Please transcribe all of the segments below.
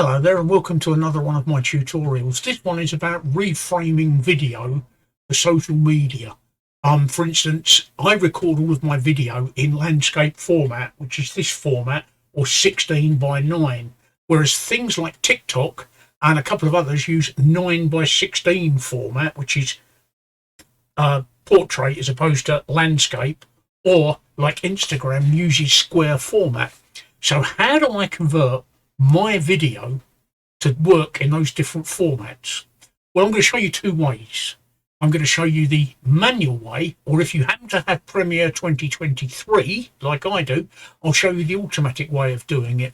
Hello there and welcome to another one of my tutorials. This one is about reframing video for social media. For instance, I record all of my video in landscape format, which is this format, or 16:9, whereas things like TikTok and a couple of others use 9:16 format, which is portrait as opposed to landscape, or like Instagram uses square format. So how do I convert my video to work in those different formats? Well, I'm going to show you two ways. I'm going to show you the manual way, or if you happen to have Premiere 2023 like I do, I'll show you the automatic way of doing it.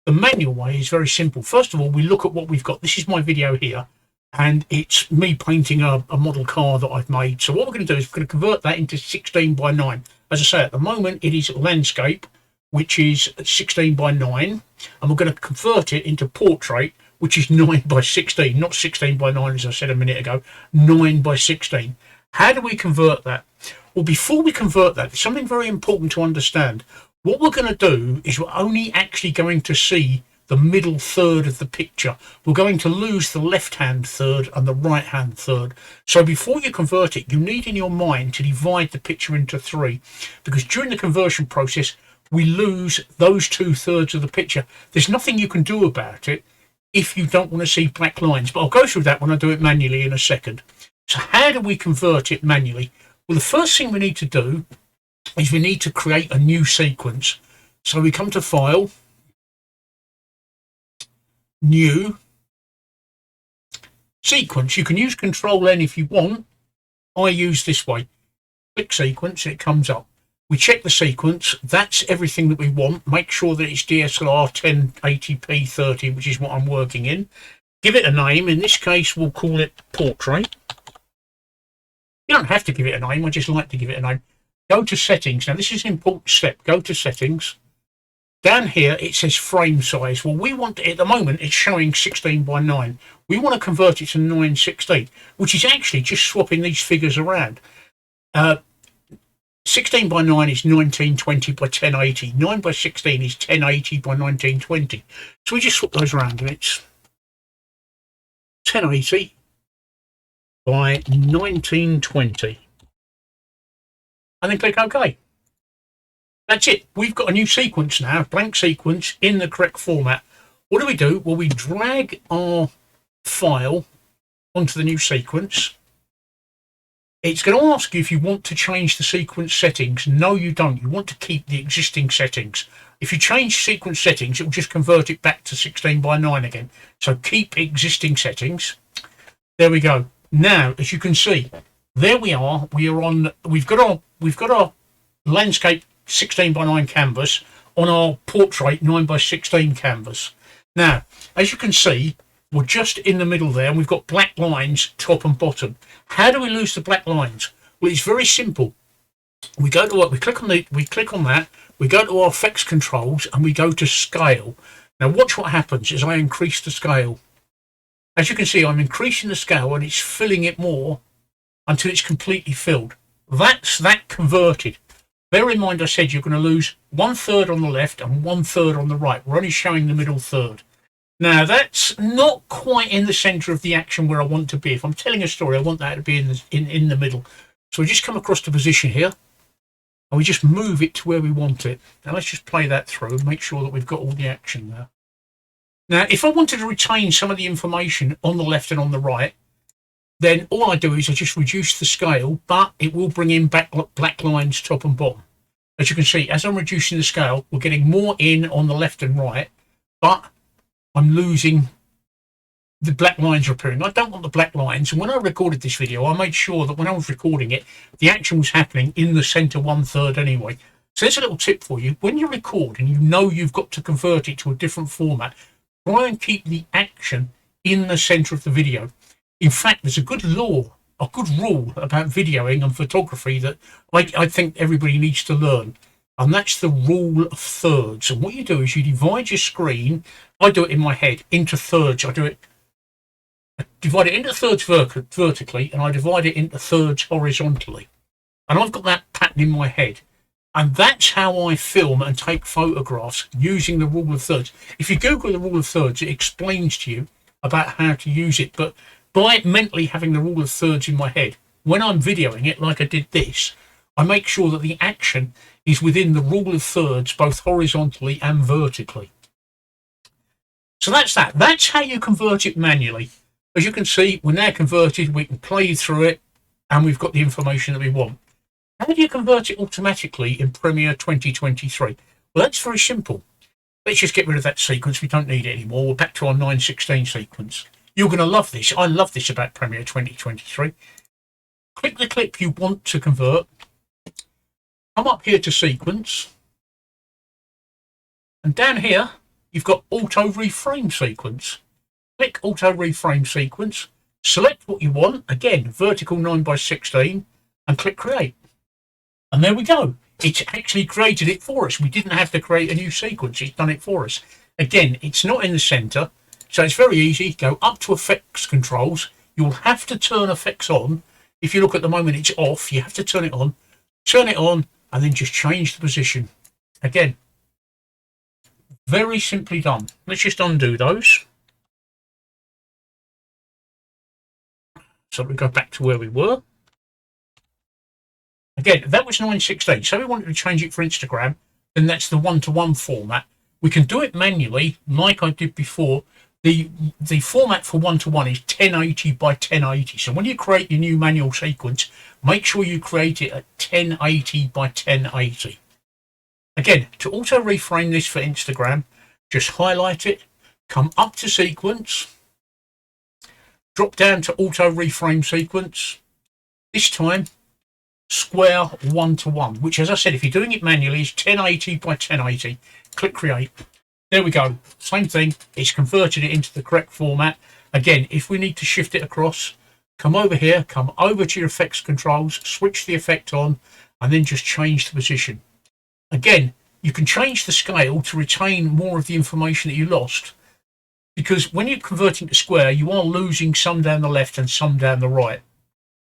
The manual way is very simple. First of all, we look at what we've got. This is my video here, and it's me painting a model car that I've made. So what we're going to do is we're going to convert that into 16:9. As I say, at the moment it is landscape, which is 16:9, and we're going to convert it into portrait, which is 9:16, not 16:9 as I said a minute ago, 9:16. How do we convert that? Well, before we convert that, there's something very important to understand. What we're going to do is we're only actually going to see the middle third of the picture. We're going to lose the left-hand third and the right-hand third. So before you convert it, you need in your mind to divide the picture into three, because during the conversion process, we lose those 2/3 of the picture. There's nothing you can do about it if you don't want to see black lines, but I'll go through that when I do it manually in a second. So how do we convert it manually? Well, the first thing we need to do is we need to create a new sequence. So we come to File, New, Sequence. You can use Control-N if you want. I use this way. Click Sequence, it comes up. We check the sequence. That's everything that we want. Make sure that it's DSLR 1080p 30, which is what I'm working in. Give it a name. In this case, we'll call it Portrait. You don't have to give it a name. I just like to give it a name. Go to Settings. Now, this is an important step. Go to Settings. Down here, it says Frame Size. Well, we want it, at the moment, it's showing 16:9. We want to convert it to 9:16, which is actually just swapping these figures around. 16:9 is 1920 by 1080. 9:16 is 1080 by 1920. So we just swap those around, and it's 1080 by 1920. And then click OK. That's it. We've got a new sequence now, blank sequence in the correct format. What do? Well, we drag our file onto the new sequence. It's going to ask you if you want to change the sequence settings. No, you don't. You want to keep the existing settings. If you change sequence settings, it will just convert it back to 16:9 again. So keep existing settings. There we go. Now, as you can see, there we are. We've got our landscape 16:9 canvas on our portrait 9:16 canvas. Now, as you can see, we're just in the middle there, and we've got black lines top and bottom. How do we lose the black lines? Well, it's very simple. We go to what we click on that. We go to our effects controls, and we go to scale. Now, watch what happens as I increase the scale. As you can see, I'm increasing the scale, and it's filling it more until it's completely filled. That's that converted. Bear in mind, I said you're going to lose 1/3 on the left and 1/3 on the right. We're only showing the middle third. Now, that's not quite in the centre of the action where I want to be. If I'm telling a story, I want that to be in the middle. So we just come across the position here, and we just move it to where we want it. Now, let's just play that through and make sure that we've got all the action there. Now, if I wanted to retain some of the information on the left and on the right, then all I do is I just reduce the scale, but it will bring in black lines top and bottom. As you can see, as I'm reducing the scale, we're getting more in on the left and right, but I'm losing the black lines are appearing. I don't want the black lines. And when I recorded this video, I made sure that when I was recording it, the action was happening in the center 1/3 anyway. So there's a little tip for you. When you record and you know you've got to convert it to a different format, try and keep the action in the center of the video. In fact, there's a good rule about videoing and photography that I think everybody needs to learn. And that's the rule of thirds. And what you do is you divide your screen. I do it in my head into thirds. I divide it into thirds vertically, and I divide it into thirds horizontally. And I've got that pattern in my head. And that's how I film and take photographs using the rule of thirds. If you Google the rule of thirds, it explains to you about how to use it. But by mentally having the rule of thirds in my head, when I'm videoing it, like I did this, I make sure that the action is within the rule of thirds, both horizontally and vertically. So that's that. That's how you convert it manually. As you can see, we're now converted. We can play through it, and we've got the information that we want. How do you convert it automatically in Premiere 2023? Well, that's very simple. Let's just get rid of that sequence. We don't need it anymore. We're back to our 9:16 sequence. You're going to love this. I love this about Premiere 2023. Click the clip you want to convert. Come up here to sequence. And down here, you've got auto reframe sequence. Click auto reframe sequence. Select what you want. Again, vertical 9:16, and click create. And there we go. It's actually created it for us. We didn't have to create a new sequence. It's done it for us. Again, it's not in the center, so it's very easy. Go up to effects controls. You'll have to turn effects on. If you look at the moment, it's off. You have to turn it on, and then just change the position. Again, very simply done. Let's just undo those. So we go back to where we were. Again, that was 9:16. So we wanted to change it for Instagram, then that's the 1:1 format. We can do it manually, like I did before. The format for 1:1 is 1080 by 1080. So when you create your new manual sequence, make sure you create it at 1080 by 1080. Again, to auto reframe this for Instagram, just highlight it, come up to sequence, drop down to auto reframe sequence. This time, square 1:1, which, as I said, if you're doing it manually, is 1080 by 1080. Click create. There we go. Same thing. It's converted it into the correct format. Again, if we need to shift it across, come over here, come over to your effects controls, switch the effect on, and then just change the position. Again, you can change the scale to retain more of the information that you lost, because when you're converting to square, you are losing some down the left and some down the right.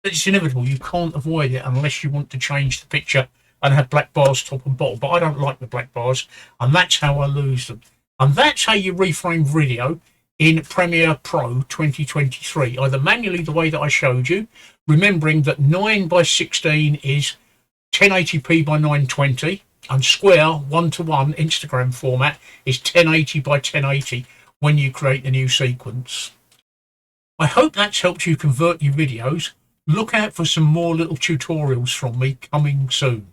It's inevitable. You can't avoid it unless you want to change the picture and have black bars top and bottom. But I don't like the black bars, and that's how I lose them. And that's how you reframe video in Premiere Pro 2023, either manually the way that I showed you, remembering that 9:16 is 1080p by 920, and square 1:1 Instagram format is 1080 by 1080 when you create the new sequence. I hope that's helped you convert your videos. Look out for some more little tutorials from me coming soon.